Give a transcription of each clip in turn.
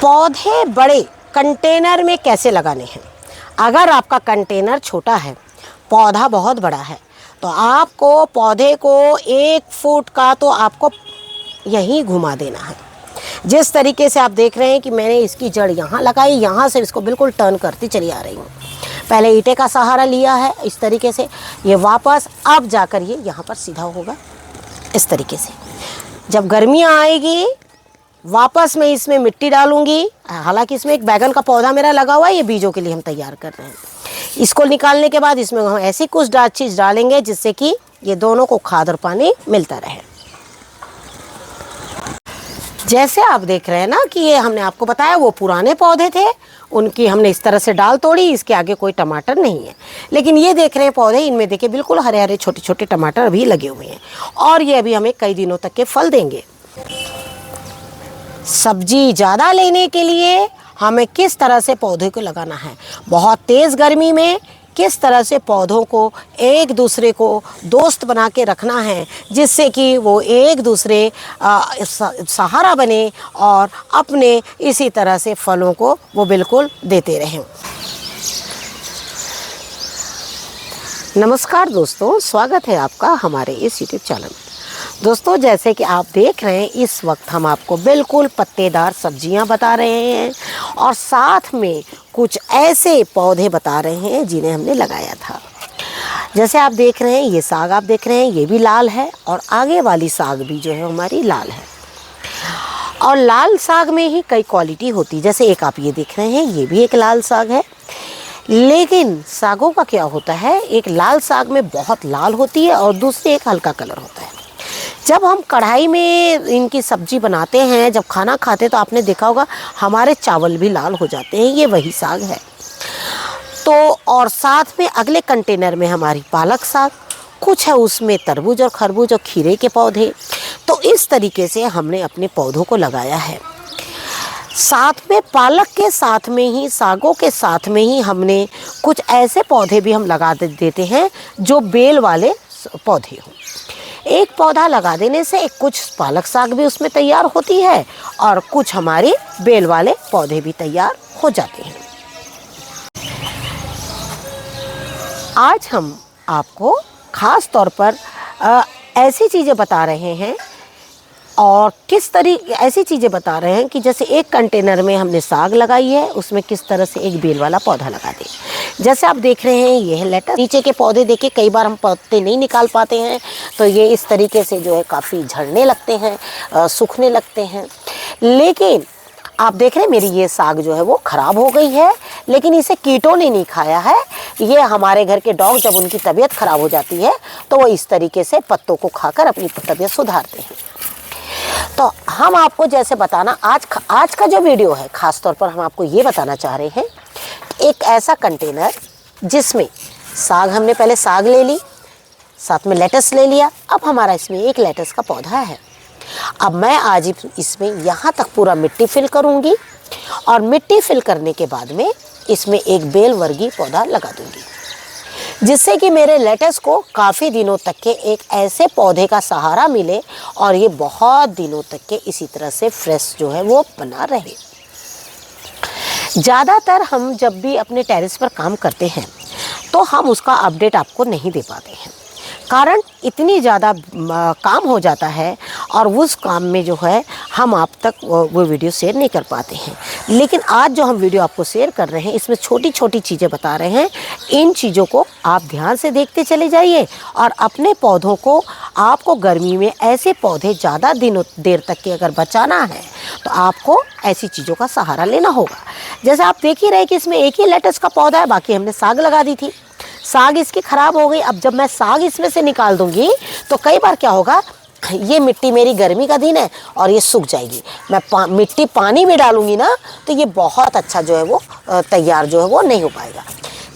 पौधे बड़े कंटेनर में कैसे लगाने हैं। अगर आपका कंटेनर छोटा है, पौधा बहुत बड़ा है, तो आपको पौधे को 1 फुट का तो आपको यहीं घुमा देना है। जिस तरीके से आप देख रहे हैं कि मैंने इसकी जड़ यहाँ लगाई, यहाँ से इसको बिल्कुल टर्न करती चली आ रही हूँ। पहले ईंटे का सहारा लिया है इस तरीके से, ये वापस अब जाकर ये यहाँ पर सीधा होगा इस तरीके से। जब गर्मियाँ आएगी वापस मैं इसमें मिट्टी डालूंगी। हालांकि इसमें एक बैगन का पौधा मेरा लगा हुआ है, ये बीजों के लिए हम तैयार कर रहे हैं। इसको निकालने के बाद इसमें हम ऐसी कुछ चीज़ डालेंगे जिससे कि ये दोनों को खाद और पानी मिलता रहे। जैसे आप देख रहे हैं ना कि ये हमने आपको बताया वो पुराने पौधे थे, उनकी हमने इस तरह से डाल तोड़ी, इसके आगे कोई टमाटर नहीं है। लेकिन ये देख रहे हैं पौधे, इनमें देखिए बिल्कुल हरे हरे छोटे छोटे टमाटर भी लगे हुए हैं और ये अभी हमें कई दिनों तक के फल देंगे। सब्जी ज़्यादा लेने के लिए हमें किस तरह से पौधे को लगाना है, बहुत तेज़ गर्मी में किस तरह से पौधों को एक दूसरे को दोस्त बना के रखना है जिससे कि वो एक दूसरे सहारा बने और अपने इसी तरह से फलों को वो बिल्कुल देते रहें। नमस्कार दोस्तों, स्वागत है आपका हमारे इस यूट्यूब चैनल में। दोस्तों, जैसे कि आप देख रहे हैं इस वक्त हम आपको बिल्कुल पत्तेदार सब्जियां बता रहे हैं और साथ में कुछ ऐसे पौधे बता रहे हैं जिन्हें हमने लगाया था। जैसे आप देख रहे हैं ये साग आप देख रहे हैं, ये भी लाल है और आगे वाली साग भी जो है हमारी लाल है। और लाल साग में ही कई क्वालिटी होती है, जैसे एक आप ये देख रहे हैं ये भी एक लाल साग है। लेकिन सागों का क्या होता है, एक लाल साग में बहुत लाल होती है और दूसरी एक हल्का कलर होता है। जब हम कढ़ाई में इनकी सब्जी बनाते हैं, जब खाना खाते हैं तो आपने देखा होगा हमारे चावल भी लाल हो जाते हैं, ये वही साग है। तो और साथ में अगले कंटेनर में हमारी पालक साग, कुछ है उसमें तरबूज और खरबूज और खीरे के पौधे। तो इस तरीके से हमने अपने पौधों को लगाया है। साथ में पालक के साथ में ही, सागों के साथ में ही हमने कुछ ऐसे पौधे भी हम लगा देते हैं जो बेल वाले पौधे हों। एक पौधा लगा देने से कुछ पालक साग भी उसमें तैयार होती है और कुछ हमारे बेल वाले पौधे भी तैयार हो जाते हैं। आज हम आपको ख़ास तौर पर ऐसी चीज़ें बता रहे हैं और किस तरीके ऐसी चीज़ें बता रहे हैं कि जैसे एक कंटेनर में हमने साग लगाई है, उसमें किस तरह से एक बेल वाला पौधा लगा दें। जैसे आप देख रहे हैं ये है लेटस। नीचे के पौधे देखिए कई बार हम पत्ते नहीं निकाल पाते हैं तो ये इस तरीके से जो है काफ़ी झड़ने लगते हैं, सूखने लगते हैं। लेकिन आप देख रहे हैं मेरी ये साग जो है वो ख़राब हो गई है, लेकिन इसे कीटों ने नहीं खाया है। ये हमारे घर के डॉग जब उनकी तबीयत ख़राब हो जाती है तो वो इस तरीके से पत्तों को खाकर अपनी तबीयत सुधारते हैं। तो हम आपको जैसे बताना आज का जो वीडियो है, ख़ास तौर पर हम आपको ये बताना चाह रहे हैं एक ऐसा कंटेनर जिसमें साग, हमने पहले साग ले ली, साथ में लेटस ले लिया। अब हमारा इसमें एक लेटस का पौधा है। अब मैं आज इसमें यहाँ तक पूरा मिट्टी फिल करूँगी और मिट्टी फिल करने के बाद में इसमें एक बेल वर्गीय पौधा लगा दूँगी जिससे कि मेरे लेटस को काफ़ी दिनों तक के एक ऐसे पौधे का सहारा मिले और ये बहुत दिनों तक के इसी तरह से फ्रेश जो है वो बना रहे। ज़्यादातर हम जब भी अपने टेरेस पर काम करते हैं तो हम उसका अपडेट आपको नहीं दे पाते हैं, कारण इतनी ज़्यादा काम हो जाता है और उस काम में जो है हम आप तक वो वीडियो शेयर नहीं कर पाते हैं। लेकिन आज जो हम वीडियो आपको शेयर कर रहे हैं इसमें छोटी छोटी चीज़ें बता रहे हैं। इन चीज़ों को आप ध्यान से देखते चले जाइए और अपने पौधों को, आपको गर्मी में ऐसे पौधे ज़्यादा देर तक के अगर बचाना है तो आपको ऐसी चीज़ों का सहारा लेना होगा। जैसे आप देख ही रहे कि इसमें एक ही लेटस का पौधा है, बाकी हमने साग लगा दी थी। साग इसकी ख़राब हो गई। अब जब मैं साग इसमें से निकाल दूंगी तो कई बार क्या होगा, ये मिट्टी, मेरी गर्मी का दिन है और ये सूख जाएगी। मैं मिट्टी पानी में डालूंगी ना तो ये बहुत अच्छा जो है वो तैयार जो है वो नहीं हो पाएगा।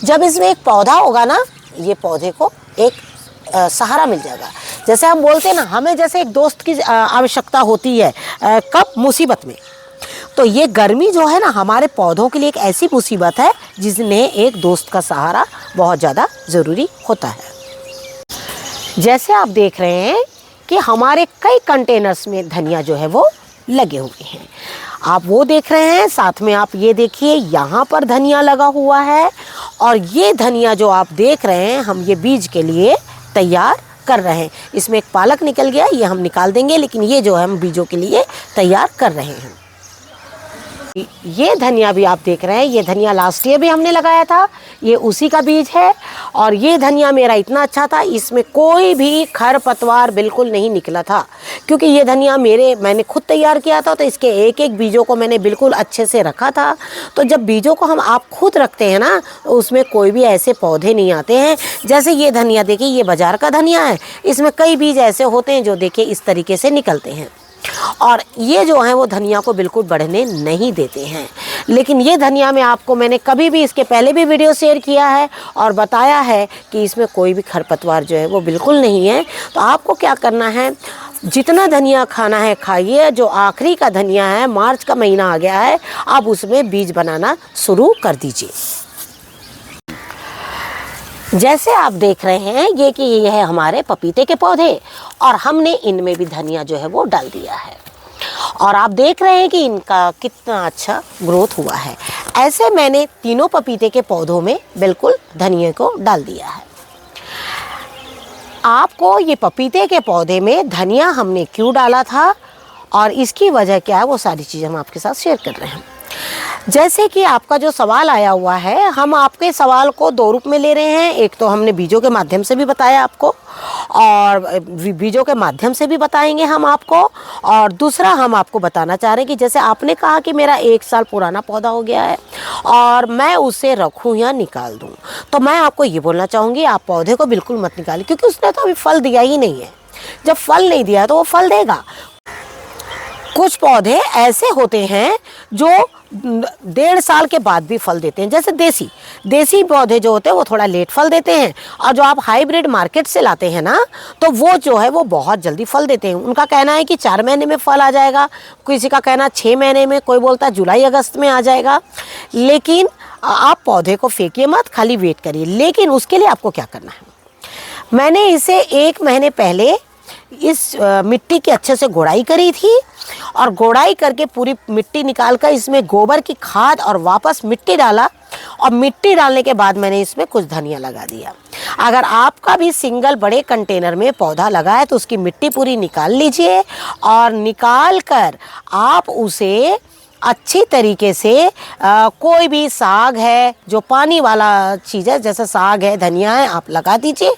जब इसमें एक पौधा होगा ना, ये पौधे को एक सहारा मिल जाएगा। जैसे हम बोलते हैं ना, हमें जैसे एक दोस्त की आवश्यकता होती है कब, मुसीबत में। तो ये गर्मी जो है ना हमारे पौधों के लिए एक ऐसी मुसीबत है जिसमें एक दोस्त का सहारा बहुत ज़्यादा ज़रूरी होता है। जैसे आप देख रहे हैं कि हमारे कई कंटेनर्स में धनिया जो है वो लगे हुए हैं आप वो देख रहे हैं। साथ में आप ये देखिए यहाँ पर धनिया लगा हुआ है, और ये धनिया जो आप देख रहे हैं हम ये बीज के लिए तैयार कर रहे हैं। इसमें एक पालक निकल गया, ये हम निकाल देंगे, लेकिन ये जो है हम बीजों के लिए तैयार कर रहे हैं। ये धनिया भी आप देख रहे हैं, ये धनिया लास्ट ईयर भी हमने लगाया था, ये उसी का बीज है। और ये धनिया मेरा इतना अच्छा था, इसमें कोई भी खरपतवार बिल्कुल नहीं निकला था, क्योंकि ये धनिया मैंने खुद तैयार किया था। तो इसके एक एक बीजों को मैंने बिल्कुल अच्छे से रखा था। तो जब बीजों को हम आप खुद रखते हैं ना, तो उसमें कोई भी ऐसे पौधे नहीं आते हैं। जैसे ये धनिया देखिए, ये बाज़ार का धनिया है, इसमें कई बीज ऐसे होते हैं जो देखिए इस तरीके से निकलते हैं, और ये जो है वो धनिया को बिल्कुल बढ़ने नहीं देते हैं। लेकिन ये धनिया में आपको मैंने कभी भी इसके पहले भी वीडियो शेयर किया है और बताया है कि इसमें कोई भी खरपतवार जो है वो बिल्कुल नहीं है। तो आपको क्या करना है, जितना धनिया खाना है खाइए। जो आखिरी का धनिया है, मार्च का महीना आ गया है, आप उसमें बीज बनाना शुरू कर दीजिए। जैसे आप देख रहे हैं ये कि ये है हमारे पपीते के पौधे, और हमने इनमें भी धनिया जो है वो डाल दिया है, और आप देख रहे हैं कि इनका कितना अच्छा ग्रोथ हुआ है। ऐसे मैंने तीनों पपीते के पौधों में बिल्कुल धनिया को डाल दिया है। आपको ये पपीते के पौधे में धनिया हमने क्यों डाला था और इसकी वजह क्या है, वो सारी चीज़ें हम आपके साथ शेयर कर रहे हैं। जैसे कि आपका जो सवाल आया हुआ है, हम आपके सवाल को दो रूप में ले रहे हैं। एक तो हमने बीजों के माध्यम से भी बताया आपको, और बीजों के माध्यम से भी बताएंगे हम आपको, और दूसरा हम आपको बताना चाह रहे हैं कि जैसे आपने कहा कि मेरा 1 साल पुराना पौधा हो गया है और मैं उसे रखूं या निकाल दूं, तो मैं आपको ये बोलना चाहूँगी आप पौधे को बिल्कुल मत निकालिए, क्योंकि उसने तो अभी फल दिया ही नहीं है। जब फल नहीं दिया तो वो फल देगा। कुछ पौधे ऐसे होते हैं जो 1.5 साल के बाद भी फल देते हैं। जैसे देसी पौधे जो होते हैं वो थोड़ा लेट फल देते हैं, और जो आप हाइब्रिड मार्केट से लाते हैं ना, तो वो जो है वो बहुत जल्दी फल देते हैं। उनका कहना है कि 4 महीने में फल आ जाएगा, किसी का कहना 6 महीने में, कोई बोलता है जुलाई अगस्त में आ जाएगा। लेकिन आप पौधे को फेंकिए मत, खाली वेट करिए। लेकिन उसके लिए आपको क्या करना है, मैंने इसे 1 महीने पहले इस मिट्टी की अच्छे से गोड़ाई करी थी, और गोड़ाई करके पूरी मिट्टी निकाल कर इसमें गोबर की खाद और वापस मिट्टी डाला, और मिट्टी डालने के बाद मैंने इसमें कुछ धनिया लगा दिया। अगर आपका भी सिंगल बड़े कंटेनर में पौधा लगा है तो उसकी मिट्टी पूरी निकाल लीजिए, और निकाल कर आप उसे अच्छी तरीके से कोई भी साग है जो पानी वाला चीज़ है, जैसे साग है, धनिया है, आप लगा दीजिए।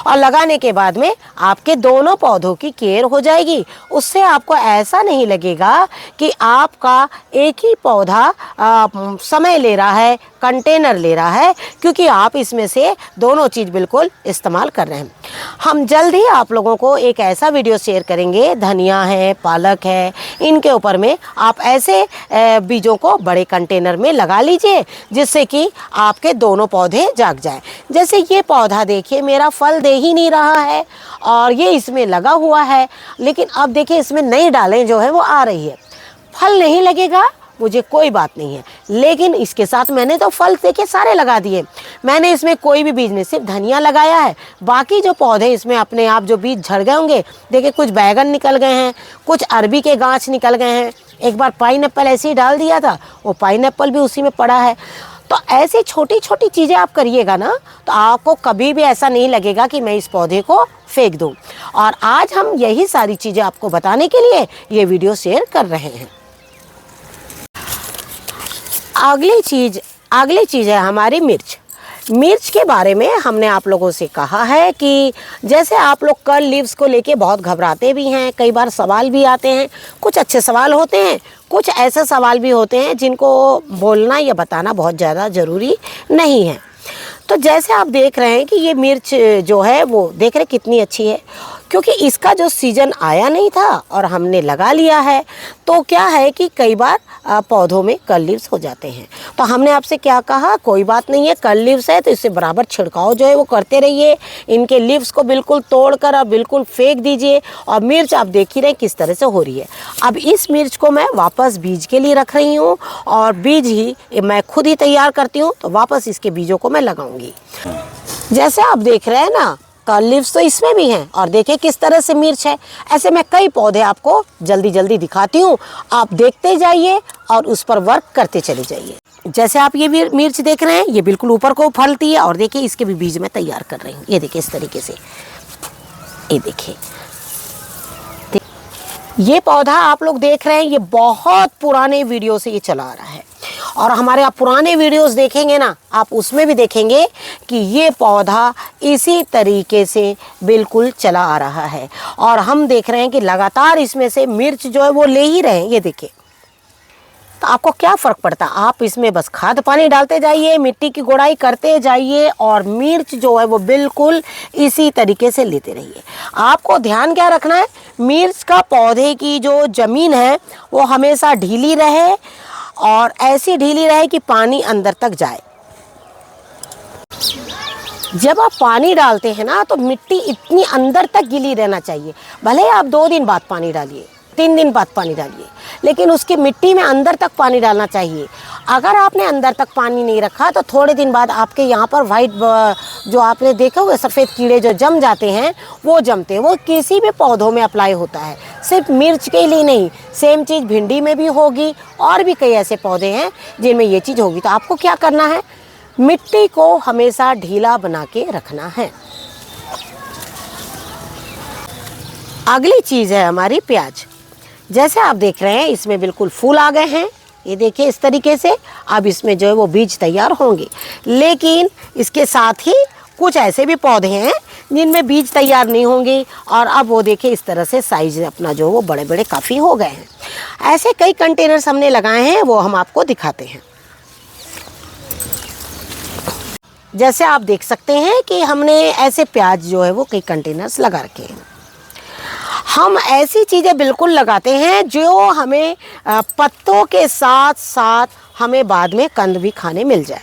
और लगाने के बाद में आपके दोनों पौधों की केयर हो जाएगी। उससे आपको ऐसा नहीं लगेगा कि आपका एक ही पौधा समय ले रहा है, कंटेनर ले रहा है, क्योंकि आप इसमें से दोनों चीज़ बिल्कुल इस्तेमाल कर रहे हैं। हम जल्द ही आप लोगों को एक ऐसा वीडियो शेयर करेंगे, धनिया है, पालक है, इनके ऊपर में आप ऐसे बीजों को बड़े कंटेनर में लगा लीजिए, जिससे कि आपके दोनों पौधे जाग जाएं। जैसे ये पौधा देखिए मेरा फल दे ही नहीं रहा है, और ये इसमें लगा हुआ है, लेकिन अब देखिए इसमें नई डालें जो है वो आ रही है। फल नहीं लगेगा, मुझे कोई बात नहीं है, लेकिन इसके साथ मैंने तो फल देखिए सारे लगा दिए। मैंने इसमें कोई भी बीज नहीं, सिर्फ धनिया लगाया है। बाकी जो पौधे इसमें अपने आप जो बीज झड़ गए होंगे, देखिए कुछ बैगन निकल गए हैं, कुछ अरबी के गांच निकल गए हैं। एक बार पाइनएप्पल ऐसे ही डाल दिया था, वो पाइनएप्पल भी उसी में पड़ा है। तो ऐसी छोटी छोटी चीज़ें आप करिएगा ना, तो आपको कभी भी ऐसा नहीं लगेगा कि मैं इस पौधे को फेंक दूँ। और आज हम यही सारी चीज़ें आपको बताने के लिए ये वीडियो शेयर कर रहे हैं। अगली चीज़ है हमारी मिर्च के बारे में हमने आप लोगों से कहा है कि जैसे आप लोग कर्ल लीव्स को लेके बहुत घबराते भी हैं, कई बार सवाल भी आते हैं। कुछ अच्छे सवाल होते हैं, कुछ ऐसे सवाल भी होते हैं जिनको बोलना या बताना बहुत ज़्यादा ज़रूरी नहीं है। तो जैसे आप देख रहे हैं कि ये मिर्च जो है वो देख रहे कितनी अच्छी है, क्योंकि इसका जो सीज़न आया नहीं था और हमने लगा लिया है। तो क्या है कि कई बार पौधों में कर्ल लीव्स हो जाते हैं। तो हमने आपसे क्या कहा, कोई बात नहीं है, कर्ल लीव्स है तो इससे बराबर छिड़काव जो है वो करते रहिए। इनके लीव्स को बिल्कुल तोड़कर आप बिल्कुल फेंक दीजिए। और मिर्च आप देख ही रहे किस तरह से हो रही है। अब इस मिर्च को मैं वापस बीज के लिए रख रही हूँ, और बीज ही मैं खुद ही तैयार करती हूँ, तो वापस इसके बीजों को मैं लगाऊंगी। जैसे आप देख रहे हैं ना, का लीव्स तो इसमें भी हैं। और देखिए किस तरह से मिर्च है। ऐसे मैं कई पौधे आपको जल्दी जल्दी दिखाती हूँ, आप देखते जाइए और उस पर वर्क करते चले जाइए। जैसे आप ये मिर्च देख रहे हैं, ये बिल्कुल ऊपर को फलती है। और देखिए इसके भी बीज मैं तैयार कर रही हूँ। ये देखिए इस तरीके से, ये देखिए ये पौधा आप लोग देख रहे हैं, ये बहुत पुराने वीडियो से ये चला आ रहा है। और हमारे आप पुराने वीडियोस देखेंगे ना, आप उसमें भी देखेंगे कि ये पौधा इसी तरीके से बिल्कुल चला आ रहा है। और हम देख रहे हैं कि लगातार इसमें से मिर्च जो है वो ले ही रहे हैं। ये देखिए, तो आपको क्या फ़र्क पड़ता है, आप इसमें बस खाद पानी डालते जाइए, मिट्टी की गोड़ाई करते जाइए और मिर्च जो है वो बिल्कुल इसी तरीके से लेते रहिए। आपको ध्यान क्या रखना है, मिर्च का पौधे की जो ज़मीन है वो हमेशा ढीली रहे और ऐसी ढीली रहे कि पानी अंदर तक जाए। जब आप पानी डालते हैं ना, तो मिट्टी इतनी अंदर तक गीली रहना चाहिए। भले आप 2 दिन बाद पानी डालिए, 3 दिन बाद पानी डालिए, लेकिन उसकी मिट्टी में अंदर तक पानी डालना चाहिए। अगर आपने अंदर तक पानी नहीं रखा तो थोड़े दिन बाद आपके यहाँ पर वाइट जो आपने देखा हुआ सफ़ेद कीड़े जो जम जाते हैं, वो जमते हैं। वो किसी भी पौधों में अप्लाई होता है, सिर्फ मिर्च के लिए नहीं। सेम चीज़ भिंडी में भी होगी और भी कई ऐसे पौधे हैं जिनमें ये चीज़ होगी। तो आपको क्या करना है, मिट्टी को हमेशा ढीला बना के रखना है। अगली चीज़ है हमारी प्याज। जैसे आप देख रहे हैं इसमें बिल्कुल फूल आ गए हैं। ये देखिए इस तरीके से अब इसमें जो है वो बीज तैयार होंगे। लेकिन इसके साथ ही कुछ ऐसे भी पौधे हैं जिनमें बीज तैयार नहीं होंगे। और अब वो देखिए इस तरह से साइज अपना जो वो बड़े बड़े काफ़ी हो गए हैं। ऐसे कई कंटेनर्स हमने लगाए हैं, वो हम आपको दिखाते हैं। जैसे आप देख सकते हैं कि हमने ऐसे प्याज जो है वो कई कंटेनर्स लगा रखे हैं। हम ऐसी चीज़ें बिल्कुल लगाते हैं जो हमें पत्तों के साथ साथ हमें बाद में कंद भी खाने मिल जाए।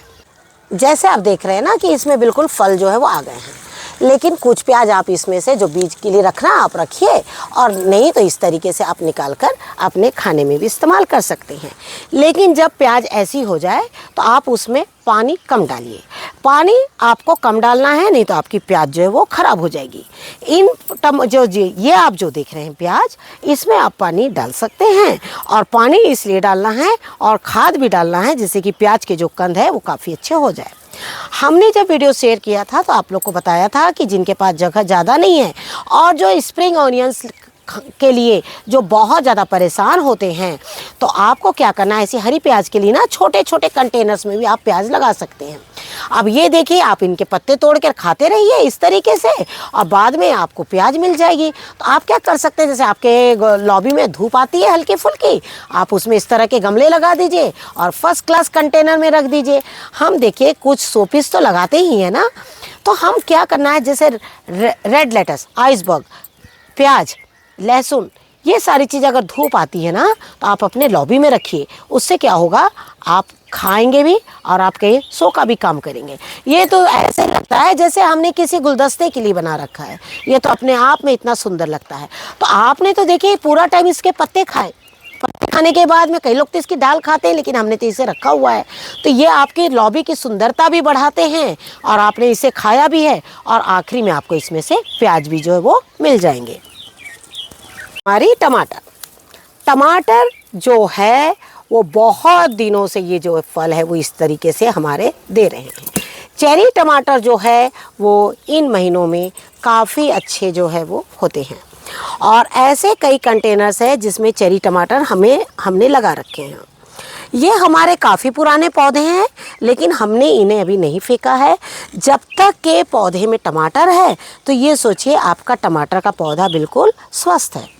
जैसे आप देख रहे हैं ना कि इसमें बिल्कुल फल जो है वो आ गए हैं। लेकिन कुछ प्याज आप इसमें से जो बीज के लिए रखना आप रखिए, और नहीं तो इस तरीके से आप निकाल कर अपने खाने में भी इस्तेमाल कर सकते हैं। लेकिन जब प्याज ऐसी हो जाए तो आप उसमें पानी कम डालिए। पानी आपको कम डालना है, नहीं तो आपकी प्याज जो है वो ख़राब हो जाएगी। ये आप जो देख रहे हैं प्याज, इसमें आप पानी डाल सकते हैं। और पानी इसलिए डालना है और खाद भी डालना है जिससे कि प्याज के जो कंद है वो काफ़ी अच्छे हो जाए। हमने जब वीडियो शेयर किया था तो आप लोग को बताया था कि जिनके पास जगह ज़्यादा नहीं है और जो स्प्रिंग ऑनियंस के लिए जो बहुत ज़्यादा परेशान होते हैं, तो आपको क्या करना है, ऐसी हरी प्याज के लिए ना छोटे छोटे कंटेनर्स में भी आप प्याज लगा सकते हैं। अब ये देखिए, आप इनके पत्ते तोड़ कर खाते रहिए इस तरीके से, और बाद में आपको प्याज मिल जाएगी। तो आप क्या कर सकते हैं, जैसे आपके लॉबी में धूप आती है हल्की फुल्की, आप उसमें इस तरह के गमले लगा दीजिए और फर्स्ट क्लास कंटेनर में रख दीजिए। हम देखिए कुछ शोपीस तो लगाते ही हैं ना, तो हम क्या करना है, जैसे रेड लेटस, आइसबर्ग, प्याज, लहसुन, ये सारी चीज़ अगर धूप आती है ना तो आप अपने लॉबी में रखिए। उससे क्या होगा, आप खाएंगे भी और आपके शो का भी काम करेंगे। ये तो ऐसे लगता है जैसे हमने किसी गुलदस्ते के लिए बना रखा है। ये तो अपने आप में इतना सुंदर लगता है। तो आपने तो देखिए पूरा टाइम इसके पत्ते खाए, पत्ते खाने के बाद में कई लोग तो इसकी दाल खाते हैं, लेकिन हमने तो इसे रखा हुआ है। तो ये आपकी लॉबी की सुंदरता भी बढ़ाते हैं और आपने इसे खाया भी है, और आखिरी में आपको इसमें से प्याज भी जो है वो मिल जाएंगे। हमारी टमाटर जो है वो बहुत दिनों से ये जो फल है वो इस तरीके से हमारे दे रहे हैं। चेरी टमाटर जो है वो इन महीनों में काफ़ी अच्छे जो है वो होते हैं। और ऐसे कई कंटेनर्स हैं जिसमें चेरी टमाटर हमने लगा रखे हैं। ये हमारे काफ़ी पुराने पौधे हैं, लेकिन हमने इन्हें अभी नहीं फेंका है। जब तक के पौधे में टमाटर है तो ये सोचिए आपका टमाटर का पौधा बिल्कुल स्वस्थ है।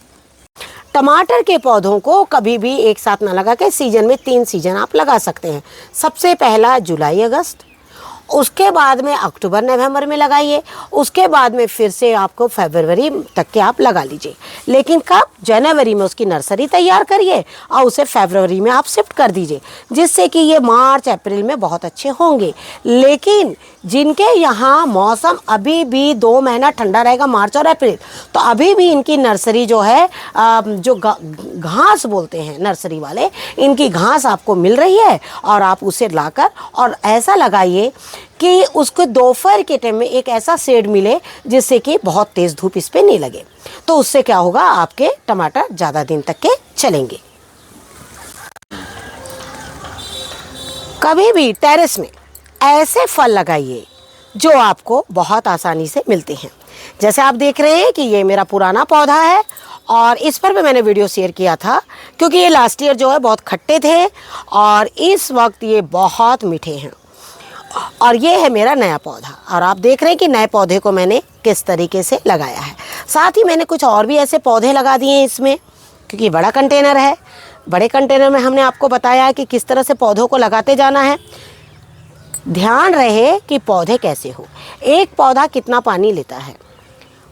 टमाटर के पौधों को कभी भी एक साथ ना लगा के सीजन में 3 सीजन आप लगा सकते हैं। सबसे पहला जुलाई अगस्त, उसके बाद में अक्टूबर नवंबर में लगाइए, उसके बाद में फिर से आपको फरवरी तक के आप लगा लीजिए। लेकिन कब, जनवरी में उसकी नर्सरी तैयार करिए और उसे फरवरी में आप शिफ्ट कर दीजिए, जिससे कि ये मार्च अप्रैल में बहुत अच्छे होंगे। लेकिन जिनके यहाँ मौसम अभी भी 2 महीना ठंडा रहेगा, मार्च और अप्रैल, तो अभी भी इनकी नर्सरी जो है जो घास बोलते हैं नर्सरी वाले, इनकी घास आपको मिल रही है और आप उसे लाकर और ऐसा लगाइए कि उसको दोपहर के टाइम में एक ऐसा शेड मिले जिससे कि बहुत तेज़ धूप इस पर नहीं लगे। तो उससे क्या होगा, आपके टमाटर ज़्यादा दिन तक के चलेंगे। कभी भी टेरेस में ऐसे फल लगाइए जो आपको बहुत आसानी से मिलते हैं। जैसे आप देख रहे हैं कि ये मेरा पुराना पौधा है और इस पर भी मैंने वीडियो शेयर किया था, क्योंकि ये लास्ट ईयर जो है बहुत खट्टे थे और इस वक्त ये बहुत मीठे हैं। और ये है मेरा नया पौधा और आप देख रहे हैं कि नए पौधे को मैंने किस तरीके से लगाया है। साथ ही मैंने कुछ और भी ऐसे पौधे लगा दिए हैं इसमें, क्योंकि बड़ा कंटेनर है। बड़े कंटेनर में हमने आपको बताया है कि किस तरह से पौधों को लगाते जाना है। ध्यान रहे कि पौधे कैसे हो, एक पौधा कितना पानी लेता है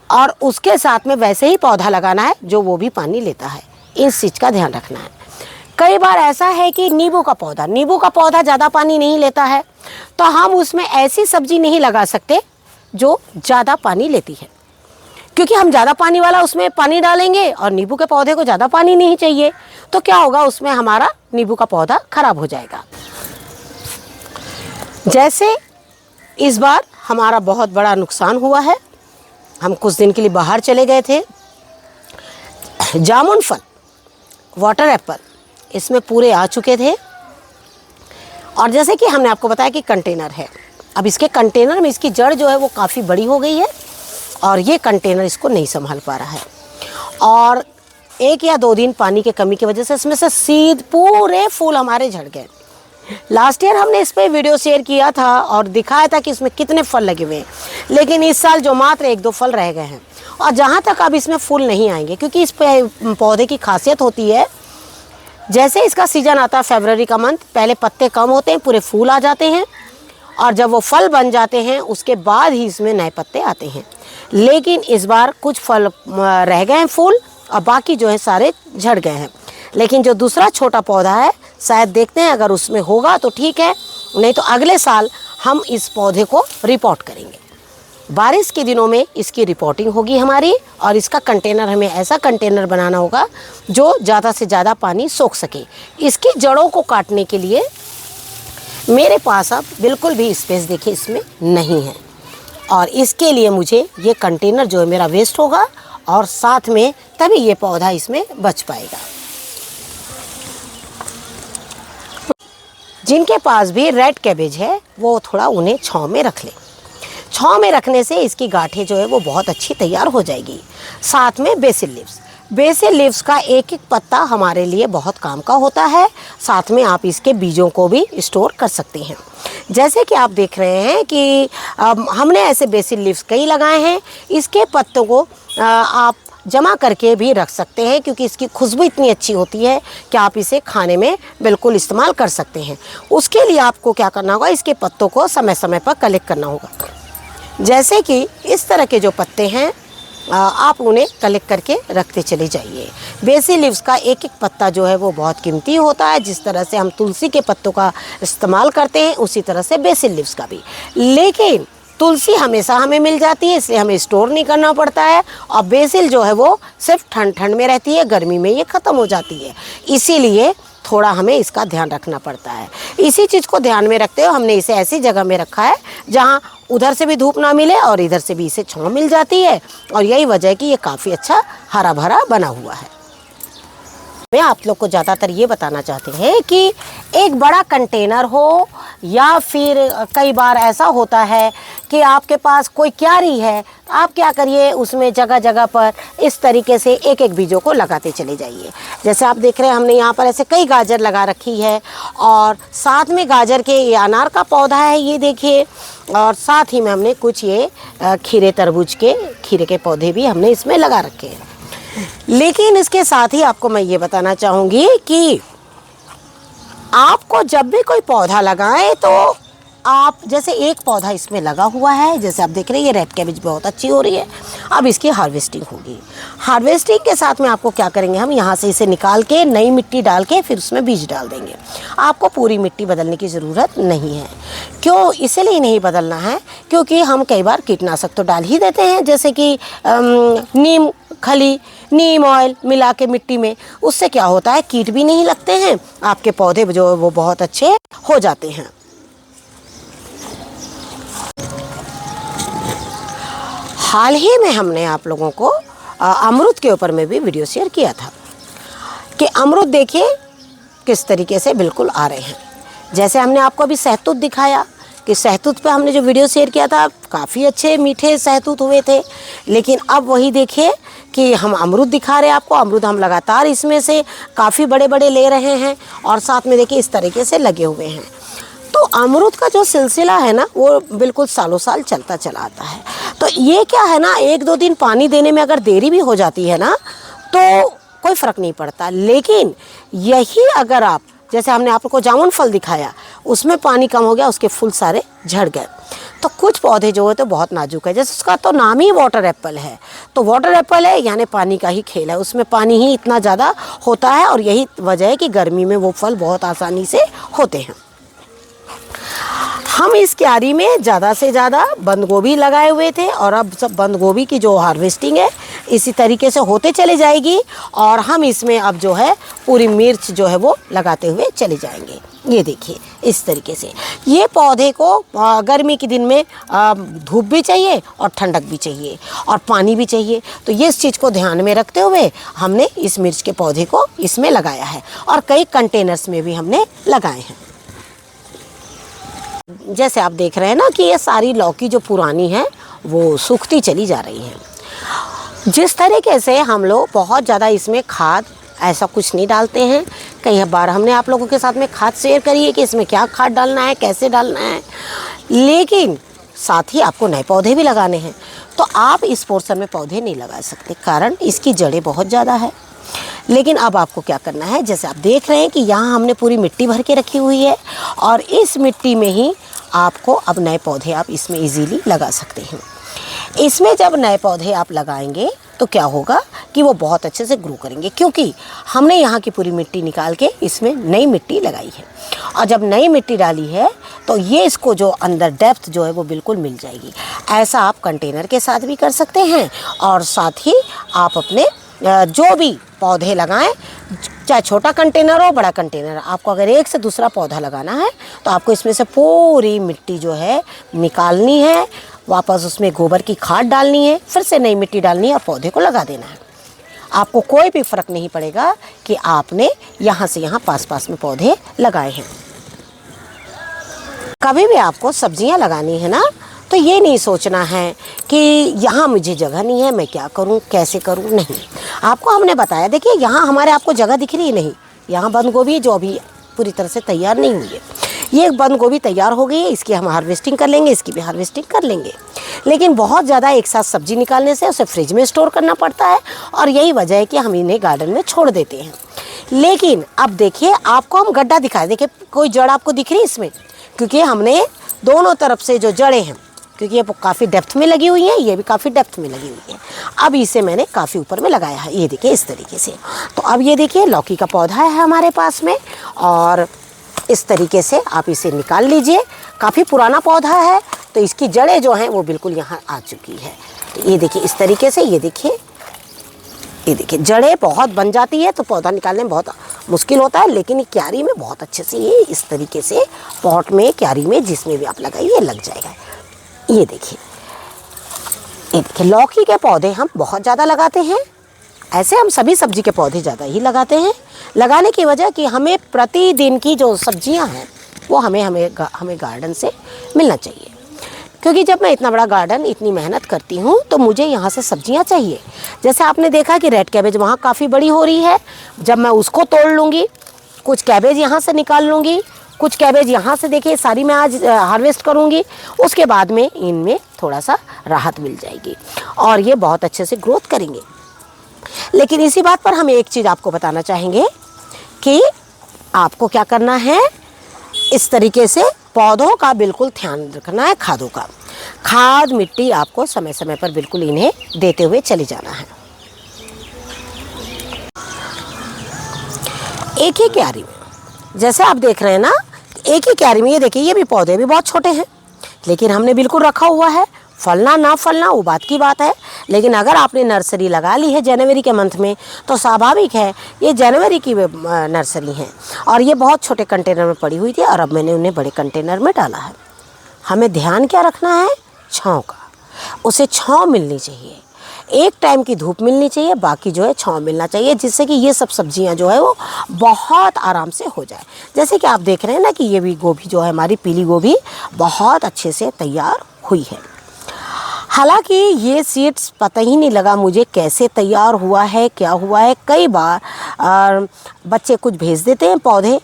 और उसके साथ में वैसे ही पौधा लगाना है जो वो भी पानी लेता है, इस चीज़ का ध्यान रखना है। कई बार ऐसा है कि नींबू का पौधा ज़्यादा पानी नहीं लेता है, तो हम उसमें ऐसी सब्जी नहीं लगा सकते जो ज़्यादा पानी लेती है, क्योंकि हम ज़्यादा पानी वाला उसमें पानी डालेंगे और नींबू के पौधे को ज़्यादा पानी नहीं चाहिए, तो क्या होगा, उसमें हमारा नींबू का पौधा खराब हो जाएगा। जैसे इस बार हमारा बहुत बड़ा नुकसान हुआ है। हम कुछ दिन के लिए बाहर चले गए थे। जामुन फल, वाटर एप्पल इसमें पूरे आ चुके थे और जैसे कि हमने आपको बताया कि कंटेनर है, अब इसके कंटेनर में इसकी जड़ जो है वो काफ़ी बड़ी हो गई है और ये कंटेनर इसको नहीं संभाल पा रहा है और 1 या 2 दिन पानी की कमी की वजह से इसमें से सीध पूरे फूल हमारे झड़ गए। लास्ट ईयर हमने इस पर वीडियो शेयर किया था और दिखाया था कि इसमें कितने फल लगे हुए हैं, लेकिन इस साल जो मात्र 1-2 फल रह गए हैं और जहाँ तक अब इसमें फूल नहीं आएंगे, क्योंकि इस पौधे की खासियत होती है, जैसे इसका सीज़न आता है फरवरी का मंथ, पहले पत्ते कम होते हैं, पूरे फूल आ जाते हैं और जब वो फल बन जाते हैं उसके बाद ही इसमें नए पत्ते आते हैं। लेकिन इस बार कुछ फल रह गए हैं फूल और बाकी जो है सारे झड़ गए हैं। लेकिन जो दूसरा छोटा पौधा है, शायद देखते हैं अगर उसमें होगा तो ठीक है, नहीं तो अगले साल हम इस पौधे को रिपोर्ट करेंगे। बारिश के दिनों में इसकी रिपोर्टिंग होगी हमारी और इसका कंटेनर, हमें ऐसा कंटेनर बनाना होगा जो ज़्यादा से ज़्यादा पानी सोख सके। इसकी जड़ों को काटने के लिए मेरे पास अब बिल्कुल भी स्पेस देखिए इसमें नहीं है और इसके लिए मुझे ये कंटेनर जो है मेरा वेस्ट होगा और साथ में तभी ये पौधा इसमें बच पाएगा। जिनके पास भी रेड कैबेज है वो थोड़ा उन्हें छांव में रख लें। छांव में रखने से इसकी गांठें जो है वो बहुत अच्छी तैयार हो जाएगी। साथ में बेसिल लीव्स का एक पत्ता हमारे लिए बहुत काम का होता है। साथ में आप इसके बीजों को भी स्टोर कर सकते हैं। जैसे कि आप देख रहे हैं कि हमने ऐसे बेसिल लीव्स कई लगाए हैं। इसके पत्तों को आप जमा करके भी रख सकते हैं, क्योंकि इसकी खुशबू इतनी अच्छी होती है कि आप इसे खाने में बिल्कुल इस्तेमाल कर सकते हैं। उसके लिए आपको क्या करना होगा, इसके पत्तों को समय समय पर कलेक्ट करना होगा। जैसे कि इस तरह के जो पत्ते हैं आप उन्हें कलेक्ट करके रखते चले जाइए। बेसिल लीव्स का एक पत्ता जो है वो बहुत कीमती होता है। जिस तरह से हम तुलसी के पत्तों का इस्तेमाल करते हैं उसी तरह से बेसिल लीव्स का भी। लेकिन तुलसी हमेशा हमें मिल जाती है, इसलिए हमें स्टोर नहीं करना पड़ता है और बेसिल जो है वो सिर्फ ठंड में रहती है, गर्मी में ये ख़त्म हो जाती है। इसीलिए थोड़ा हमें इसका ध्यान रखना पड़ता है। इसी चीज़ को ध्यान में रखते हुए हमने इसे ऐसी जगह में रखा है जहाँ उधर से भी धूप ना मिले और इधर से भी इसे छांव मिल जाती है और यही वजह है कि ये काफ़ी अच्छा हरा भरा बना हुआ है। मैं आप लोग को ज़्यादातर ये बताना चाहते हैं कि एक बड़ा कंटेनर हो या फिर कई बार ऐसा होता है कि आपके पास कोई क्यारी है, आप क्या करिए उसमें जगह जगह पर इस तरीके से एक एक बीजों को लगाते चले जाइए। जैसे आप देख रहे हैं हमने यहाँ पर ऐसे कई गाजर लगा रखी है और साथ में गाजर के ये अनार का पौधा है, ये देखिए, और साथ ही में हमने कुछ ये खीरे के पौधे भी हमने इसमें लगा रखे हैं। लेकिन इसके साथ ही आपको मैं ये बताना चाहूँगी कि आपको जब भी कोई पौधा लगाएं तो आप जैसे एक पौधा इसमें लगा हुआ है, जैसे आप देख रहे हैं ये रेड कैबेज बहुत अच्छी हो रही है। अब इसकी हार्वेस्टिंग होगी। हार्वेस्टिंग के साथ में आपको क्या करेंगे, हम यहाँ से इसे निकाल के नई मिट्टी डाल के फिर उसमें बीज डाल देंगे। आपको पूरी मिट्टी बदलने की ज़रूरत नहीं है। क्यों इसलिए नहीं बदलना है, क्योंकि हम कई बार कीटनाशक तो डाल ही देते हैं, जैसे कि नीम खली, नीम ऑयल मिला के मिट्टी में। उससे क्या होता है, कीट भी नहीं लगते हैं, आपके पौधे जो वो बहुत अच्छे हो जाते हैं। हाल ही में हमने आप लोगों को अमरूद के ऊपर में भी वीडियो शेयर किया था कि अमरूद देखिए किस तरीके से बिल्कुल आ रहे हैं। जैसे हमने आपको अभी सहतूत दिखाया कि सहतूत पे हमने जो वीडियो शेयर किया था काफ़ी अच्छे मीठे सहतूत हुए थे, लेकिन अब वही देखिए कि हम अमरूद दिखा रहे हैं आपको। अमरूद हम लगातार इसमें से काफ़ी बड़े बड़े ले रहे हैं और साथ में देखिए इस तरीके से लगे हुए हैं। तो अमरूद का जो सिलसिला है ना वो बिल्कुल सालों साल चलता चला आता है। तो ये क्या है ना, एक दो दिन पानी देने में अगर देरी भी हो जाती है ना तो कोई फ़र्क नहीं पड़ता, लेकिन यही अगर आप, जैसे हमने आपको जामुन फल दिखाया, उसमें पानी कम हो गया, उसके फूल सारे झड़ गए। तो कुछ पौधे जो है तो बहुत नाजुक है, जैसे उसका तो नाम ही वाटर एप्पल है। तो वाटर एप्पल है यानी पानी का ही खेल है, उसमें पानी ही इतना ज़्यादा होता है और यही वजह है कि गर्मी में वो फल बहुत आसानी से होते हैं। हम इस क्यारी में ज़्यादा से ज़्यादा बंद गोभी लगाए हुए थे और अब सब बंद गोभी की जो हार्वेस्टिंग है इसी तरीके से होते चले जाएगी और हम इसमें अब जो है पूरी मिर्च जो है वो लगाते हुए चले जाएंगे। ये देखिए इस तरीके से। ये पौधे को गर्मी के दिन में धूप भी चाहिए और ठंडक भी चाहिए और पानी भी चाहिए। तो ये इस चीज़ को ध्यान में रखते हुए हमने इस मिर्च के पौधे को इसमें लगाया है और कई कंटेनर्स में भी हमने लगाए हैं। जैसे आप देख रहे हैं ना कि ये सारी लौकी जो पुरानी है वो सूखती चली जा रही है। जिस तरीके से हम लोग बहुत ज़्यादा इसमें खाद ऐसा कुछ नहीं डालते हैं, कई बार हमने आप लोगों के साथ में खाद शेयर करी है कि इसमें क्या खाद डालना है, कैसे डालना है, लेकिन साथ ही आपको नए पौधे भी लगाने हैं। तो आप इस पोर्शन में पौधे नहीं लगा सकते, कारण इसकी जड़ें बहुत ज़्यादा है। लेकिन अब आपको क्या करना है, जैसे आप देख रहे हैं कि यहाँ हमने पूरी मिट्टी भर के रखी हुई है और इस मिट्टी में ही आपको अब नए पौधे आप इसमें इजीली लगा सकते हैं। इसमें जब नए पौधे आप लगाएंगे तो क्या होगा कि वो बहुत अच्छे से ग्रो करेंगे, क्योंकि हमने यहाँ की पूरी मिट्टी निकाल के इसमें नई मिट्टी लगाई है और जब नई मिट्टी डाली है तो ये इसको जो अंदर डेप्थ जो है वो बिल्कुल मिल जाएगी। ऐसा आप कंटेनर के साथ भी कर सकते हैं और साथ ही आप अपने जो भी पौधे लगाएं, चाहे छोटा कंटेनर हो बड़ा कंटेनर, आपको अगर एक से दूसरा पौधा लगाना है तो आपको इसमें से पूरी मिट्टी जो है निकालनी है, वापस उसमें गोबर की खाद डालनी है, फिर से नई मिट्टी डालनी है और पौधे को लगा देना है। आपको कोई भी फ़र्क नहीं पड़ेगा कि आपने यहाँ से यहाँ पास पास में पौधे लगाए हैं। कभी भी आपको सब्जियाँ लगानी है ना तो ये नहीं सोचना है कि यहाँ मुझे जगह नहीं है, मैं क्या करूँ, कैसे करूँ, नहीं। आपको हमने बताया, देखिए यहाँ हमारे आपको जगह दिख रही नहीं, यहाँ बंद गोभी जो अभी पूरी तरह से तैयार नहीं हुई है। ये बंद गोभी तैयार हो गई है, इसकी हम हार्वेस्टिंग कर लेंगे, इसकी भी हार्वेस्टिंग कर लेंगे। लेकिन बहुत ज़्यादा एक साथ सब्जी निकालने से उसे फ्रिज में स्टोर करना पड़ता है और यही वजह है कि हम इन्हें गार्डन में छोड़ देते हैं। लेकिन अब देखिए आपको हम गड्ढा दिखाए, देखिए कोई जड़ आपको दिख रही है इसमें, क्योंकि हमने दोनों तरफ से जो जड़ें हैं, क्योंकि ये काफ़ी डेप्थ में लगी हुई है, ये भी काफ़ी डेप्थ में लगी हुई है। अब इसे मैंने काफ़ी ऊपर में लगाया है, ये देखिए इस तरीके से। तो अब ये देखिए लौकी का पौधा है हमारे पास में और इस तरीके से आप इसे निकाल लीजिए। काफ़ी पुराना पौधा है तो इसकी जड़ें जो हैं वो बिल्कुल यहाँ आ चुकी है। तो ये देखिए इस तरीके से, ये देखिए जड़ें बहुत बन जाती है तो पौधा निकालने में बहुत मुश्किल होता है, लेकिन ये क्यारी में बहुत अच्छे से ये इस तरीके से पॉट में, क्यारी में, जिसमें भी आप लगाइए लग जाएगा। ये देखिए लौकी के पौधे हम बहुत ज़्यादा लगाते हैं। ऐसे हम सभी सब्जी के पौधे ज़्यादा ही लगाते हैं। लगाने की वजह कि हमें प्रतिदिन की जो सब्जियां हैं वो हमें गार्डन से मिलना चाहिए, क्योंकि जब मैं इतना बड़ा गार्डन, इतनी मेहनत करती हूँ तो मुझे यहाँ से सब्जियाँ चाहिए। जैसे आपने देखा कि रेड कैबेज वहाँ काफ़ी बड़ी हो रही है, जब मैं उसको तोड़ लूँगी, कुछ कैबेज यहाँ से निकाल लूँगी, कुछ कैबेज यहाँ से देखिए सारी मैं आज हार्वेस्ट करूँगी, उसके बाद में इनमें थोड़ा सा राहत मिल जाएगी और ये बहुत अच्छे से ग्रोथ करेंगे। लेकिन इसी बात पर हम एक चीज़ आपको बताना चाहेंगे कि आपको क्या करना है, इस तरीके से पौधों का बिल्कुल ध्यान रखना है, खादों का। खाद मिट्टी आपको समय समय पर बिल्कुल इन्हें देते हुए चले जाना है। एक ही क्यारी में जैसे आप देख रहे हैं ना, एक ही क्यारी में ये देखिए, ये भी पौधे भी बहुत छोटे हैं, लेकिन हमने बिल्कुल रखा हुआ है। फलना ना फलना वो बात की बात है, लेकिन अगर आपने नर्सरी लगा ली है जनवरी के मंथ में, तो स्वाभाविक है ये जनवरी की नर्सरी है और ये बहुत छोटे कंटेनर में पड़ी हुई थी और अब मैंने उन्हें बड़े कंटेनर में डाला है। हमें ध्यान क्या रखना है? छाँव का। उसे छाँव मिलनी चाहिए, एक टाइम की धूप मिलनी चाहिए, बाकी जो है छाँव मिलना चाहिए, जिससे कि ये सब सब्जियां जो है वो बहुत आराम से हो जाए। जैसे कि आप देख रहे हैं ना कि ये भी गोभी जो है हमारी पीली गोभी बहुत अच्छे से तैयार हुई है। हालांकि ये सीड्स पता ही नहीं लगा मुझे कैसे तैयार हुआ है, क्या हुआ है। कई बार बच्चे कुछ भेज देते हैं, पौधे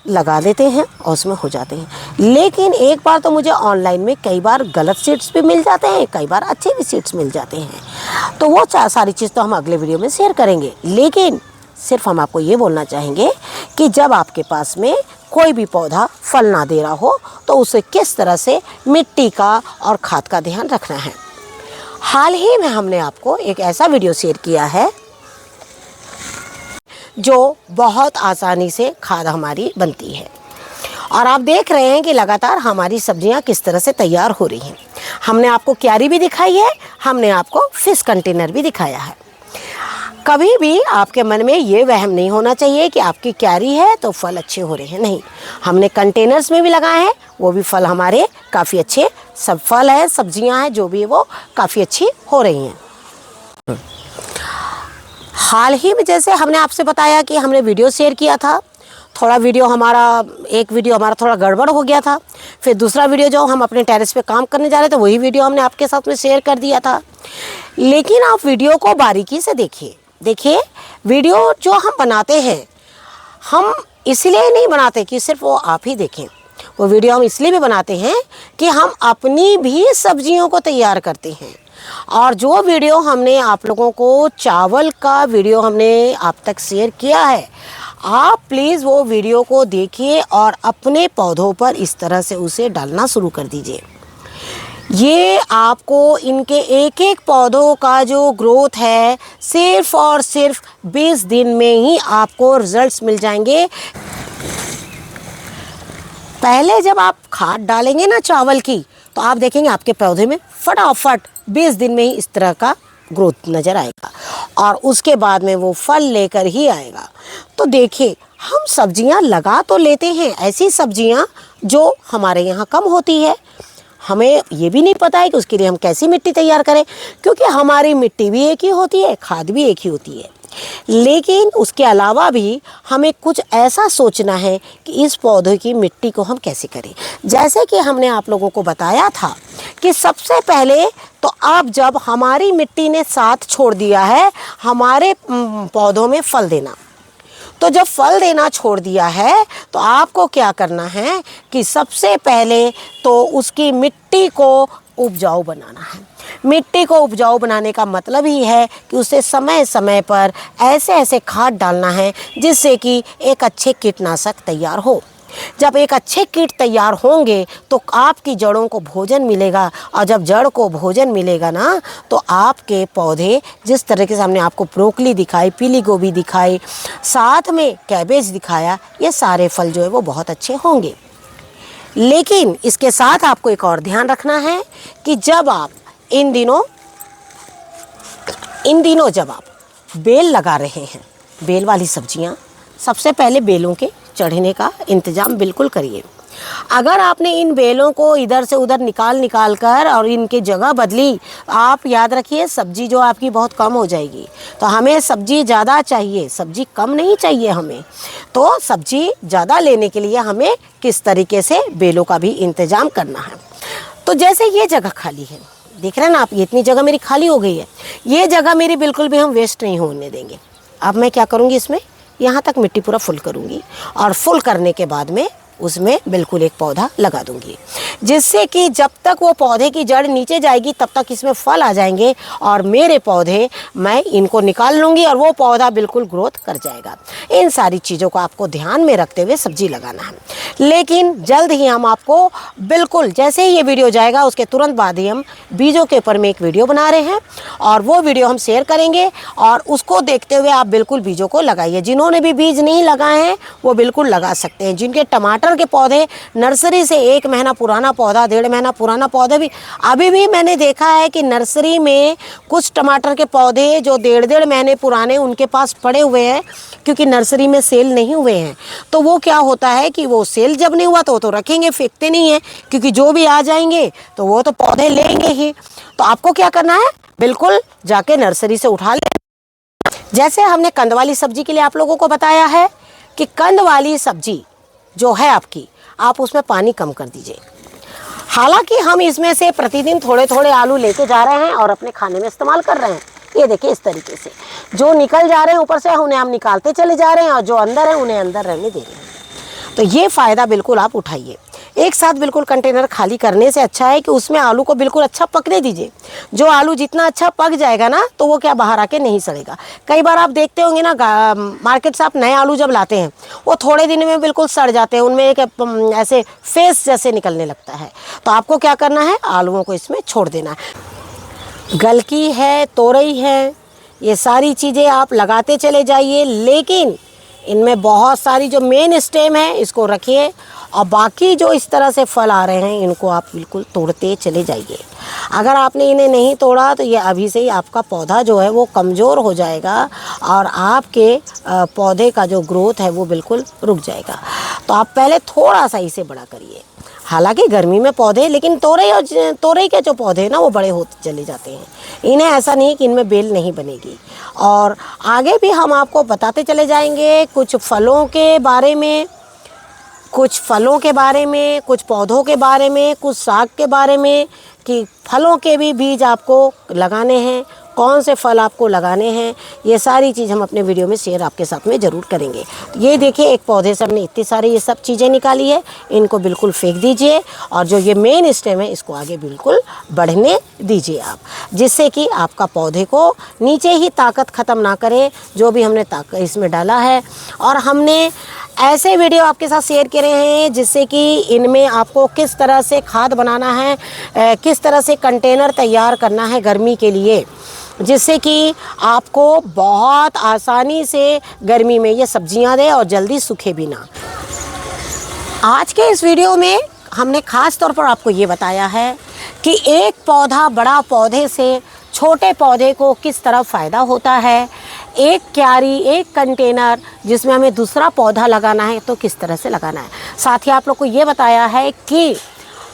लगा देते हैं और उसमें हो जाते हैं, लेकिन एक बार तो मुझे ऑनलाइन में कई बार गलत सीड्स भी मिल जाते हैं, कई बार अच्छे भी सीड्स मिल जाते हैं। तो वो सारी चीज़ तो हम अगले वीडियो में शेयर करेंगे, लेकिन सिर्फ हम आपको ये बोलना चाहेंगे कि जब आपके पास में कोई भी पौधा फल ना दे रहा हो तो उसे किस तरह से मिट्टी का और खाद का ध्यान रखना है। हाल ही में हमने आपको एक ऐसा वीडियो शेयर किया है जो बहुत आसानी से खाद हमारी बनती है और आप देख रहे हैं कि लगातार हमारी सब्जियां किस तरह से तैयार हो रही हैं। हमने आपको क्यारी भी दिखाई है, हमने आपको फिश कंटेनर भी दिखाया है। कभी भी आपके मन में ये वहम नहीं होना चाहिए कि आपकी क्यारी है तो फल अच्छे हो रहे हैं, नहीं। हमने कंटेनर्स में भी लगाए हैं, वो भी फल हमारे काफ़ी अच्छे सब फल है, सब्जियां हैं जो भी है वो काफ़ी अच्छी हो रही हैं। हाल ही में जैसे हमने आपसे बताया कि हमने वीडियो शेयर किया था, थोड़ा वीडियो हमारा एक वीडियो हमारा थोड़ा गड़बड़ हो गया था, फिर दूसरा वीडियो जो हम अपने टेरेस पे काम करने जा रहे थे वही वीडियो हमने आपके साथ में शेयर कर दिया था। लेकिन आप वीडियो को बारीकी से देखिए वीडियो जो हम बनाते हैं हम इसलिए नहीं बनाते कि सिर्फ वो आप ही देखें, वो वीडियो हम इसलिए भी बनाते हैं कि हम अपनी भी सब्जियों को तैयार करते हैं। और जो वीडियो हमने आप लोगों को चावल का वीडियो हमने आप तक शेयर किया है, आप प्लीज़ वो वीडियो को देखिए और अपने पौधों पर इस तरह से उसे डालना शुरू कर दीजिए। ये आपको इनके एक एक पौधों का जो ग्रोथ है सिर्फ और सिर्फ 20 दिन में ही आपको रिजल्ट्स मिल जाएंगे। पहले जब आप खाद डालेंगे ना चावल की, तो आप देखेंगे आपके पौधे में फटाफट 20 दिन में ही इस तरह का ग्रोथ नज़र आएगा और उसके बाद में वो फल लेकर ही आएगा। तो देखिए हम सब्जियां लगा तो लेते हैं, ऐसी सब्जियां जो हमारे यहाँ कम होती है, हमें ये भी नहीं पता है कि उसके लिए हम कैसी मिट्टी तैयार करें, क्योंकि हमारी मिट्टी भी एक ही होती है, खाद भी एक ही होती है। लेकिन उसके अलावा भी हमें कुछ ऐसा सोचना है कि इस पौधे की मिट्टी को हम कैसे करें। जैसे कि हमने आप लोगों को बताया था कि सबसे पहले तो अब जब हमारी मिट्टी ने साथ छोड़ दिया है हमारे पौधों में फल देना, तो जब फल देना छोड़ दिया है तो आपको क्या करना है कि सबसे पहले तो उसकी मिट्टी को उपजाऊ बनाना है। मिट्टी को उपजाऊ बनाने का मतलब ही है कि उसे समय समय पर ऐसे ऐसे खाद डालना है जिससे कि एक अच्छे कीटनाशक तैयार हो। जब एक अच्छे कीट तैयार होंगे तो आपकी जड़ों को भोजन मिलेगा और जब जड़ को भोजन मिलेगा ना तो आपके पौधे जिस तरीके से हमने आपको ब्रोकली दिखाई, पीली गोभी दिखाई, साथ में कैबेज दिखाया, ये सारे फल जो है वो बहुत अच्छे होंगे। लेकिन इसके साथ आपको एक और ध्यान रखना है कि जब आप इन दिनों जब आप बेल लगा रहे हैं, बेल वाली सब्जियां, सबसे पहले बेलों के चढ़ने का इंतज़ाम बिल्कुल करिए। अगर आपने इन बेलों को इधर से उधर निकाल कर और इनकी जगह बदली, आप याद रखिए सब्जी जो आपकी बहुत कम हो जाएगी। तो हमें सब्जी ज़्यादा चाहिए, सब्जी कम नहीं चाहिए हमें। तो सब्जी ज़्यादा लेने के लिए हमें किस तरीके से बेलों का भी इंतज़ाम करना है। तो जैसे ये जगह खाली है, देख रहे हैं ना आप, ये इतनी जगह मेरी खाली हो गई है, ये जगह मेरी बिल्कुल भी हम वेस्ट नहीं होने देंगे। अब मैं क्या करूँगी, इसमें यहाँ तक मिट्टी पूरा फुल करूँगी और फुल करने के बाद में उसमें बिल्कुल एक पौधा लगा दूंगी, जिससे कि जब तक वो पौधे की जड़ नीचे जाएगी तब तक इसमें फल आ जाएंगे और मेरे पौधे मैं इनको निकाल लूँगी और वो पौधा बिल्कुल ग्रोथ कर जाएगा। इन सारी चीज़ों को आपको ध्यान में रखते हुए सब्जी लगाना है। लेकिन जल्द ही हम आपको बिल्कुल जैसे ही ये वीडियो जाएगा उसके तुरंत बाद ही हम बीजों के ऊपर में एक वीडियो बना रहे हैं और वो वीडियो हम शेयर करेंगे और उसको देखते हुए आप बिल्कुल बीजों को लगाइए। जिन्होंने भी बीज नहीं लगाए हैं वो बिल्कुल लगा सकते हैं। जिनके टमाटर के पौधे नर्सरी से 1 महीना पुराना पौधा, 1.5 महीना पुराना पौधा भी, अभी भी मैंने देखा है कि नर्सरी में कुछ टमाटर के पौधे जो 1.5 महीने पुराने उनके पास पड़े हुए हैं, क्योंकि नर्सरी में सेल नहीं हुए हैं। तो वो क्या होता है कि वो सेल जब नहीं हुआ तो वो तो रखेंगे, फेंकते नहीं हैं, क्योंकि जो भी आ जाएंगे तो वो तो पौधे लेंगे ही। तो आपको क्या करना है, बिल्कुल जाके नर्सरी से उठा ले। जैसे हमने कंद वाली सब्जी के लिए आप लोगों को बताया है कि कंद वाली सब्जी जो है आपकी, आप उसमें पानी कम कर दीजिए। हालांकि हम इसमें से प्रतिदिन थोड़े थोड़े आलू लेके जा रहे हैं और अपने खाने में इस्तेमाल कर रहे हैं। ये देखिए इस तरीके से जो निकल जा रहे हैं ऊपर से उन्हें हम निकालते चले जा रहे हैं और जो अंदर है उन्हें अंदर रहने दे रहे हैं। तो ये फ़ायदा बिल्कुल आप उठाइए। एक साथ बिल्कुल कंटेनर खाली करने से अच्छा है कि उसमें आलू को बिल्कुल अच्छा पकने दीजिए। जो आलू जितना अच्छा पक जाएगा ना तो वो क्या बाहर आके नहीं सड़ेगा। कई बार आप देखते होंगे ना मार्केट से आप नए आलू जब लाते हैं वो थोड़े दिन में बिल्कुल सड़ जाते हैं, उनमें एक ऐसे फेस जैसे निकलने लगता है। तो आपको क्या करना है, आलूओं को इसमें छोड़ देना है। गलकी है, तोरई है, ये सारी चीज़ें आप लगाते चले जाइए, लेकिन इनमें बहुत सारी जो मेन स्टेम है इसको रखिए और बाकी जो इस तरह से फल आ रहे हैं इनको आप बिल्कुल तोड़ते चले जाइए। अगर आपने इन्हें नहीं तोड़ा तो ये अभी से ही आपका पौधा जो है वो कमज़ोर हो जाएगा और आपके पौधे का जो ग्रोथ है वो बिल्कुल रुक जाएगा। तो आप पहले थोड़ा सा इसे बड़ा करिए। हालांकि गर्मी में पौधे, लेकिन तोरई के जो पौधे हैं ना वो बड़े होते चले जाते हैं। इन्हें ऐसा नहीं कि इनमें बेल नहीं बनेगी। और आगे भी हम आपको बताते चले जाएंगे कुछ फलों के बारे में, कुछ पौधों के बारे में, कुछ साग के बारे में, कि फलों के भी बीज आपको लगाने हैं, कौन से फल आपको लगाने हैं, ये सारी चीज़ हम अपने वीडियो में शेयर आपके साथ में ज़रूर करेंगे। तो ये देखिए एक पौधे से हमने इतनी सारी ये सब चीज़ें निकाली है, इनको बिल्कुल फेंक दीजिए और जो ये मेन स्टेम है इसको आगे बिल्कुल बढ़ने दीजिए आप, जिससे कि आपका पौधे को नीचे ही ताकत ख़त्म ना करे जो भी हमने ताकत इसमें डाला है। और हमने ऐसे वीडियो आपके साथ शेयर करे हैं जिससे कि इनमें आपको किस तरह से खाद बनाना है, किस तरह से कंटेनर तैयार करना है गर्मी के लिए, जिससे कि आपको बहुत आसानी से गर्मी में ये सब्जियां दे और जल्दी सूखे भी ना। आज के इस वीडियो में हमने ख़ास तौर पर आपको ये बताया है कि एक पौधा बड़ा पौधे से छोटे पौधे को किस तरह फ़ायदा होता है, एक क्यारी, एक कंटेनर जिसमें हमें दूसरा पौधा लगाना है तो किस तरह से लगाना है। साथ ही आप लोग को ये बताया है कि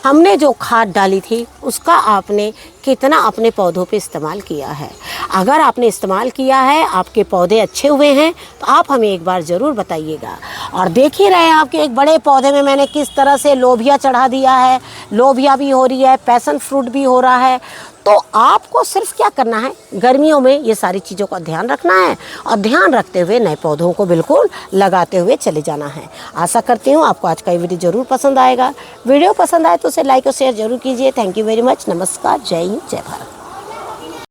हमने जो खाद डाली थी उसका आपने कितना अपने पौधों पे इस्तेमाल किया है। अगर आपने इस्तेमाल किया है, आपके पौधे अच्छे हुए हैं तो आप हमें एक बार ज़रूर बताइएगा। और देख ही रहे हैं आपके एक बड़े पौधे में मैंने किस तरह से लोबिया चढ़ा दिया है, लोबिया भी हो रही है, पैसन फ्रूट भी हो रहा है। तो आपको सिर्फ क्या करना है, गर्मियों में ये सारी चीज़ों का ध्यान रखना है और ध्यान रखते हुए नए पौधों को बिल्कुल लगाते हुए चले जाना है। आशा करती हूँ आपको आज का ये वीडियो ज़रूर पसंद आएगा। वीडियो पसंद आए तो उसे लाइक और शेयर ज़रूर कीजिए। Thank you very much. नमस्कार, जय हिंद, जय भारत।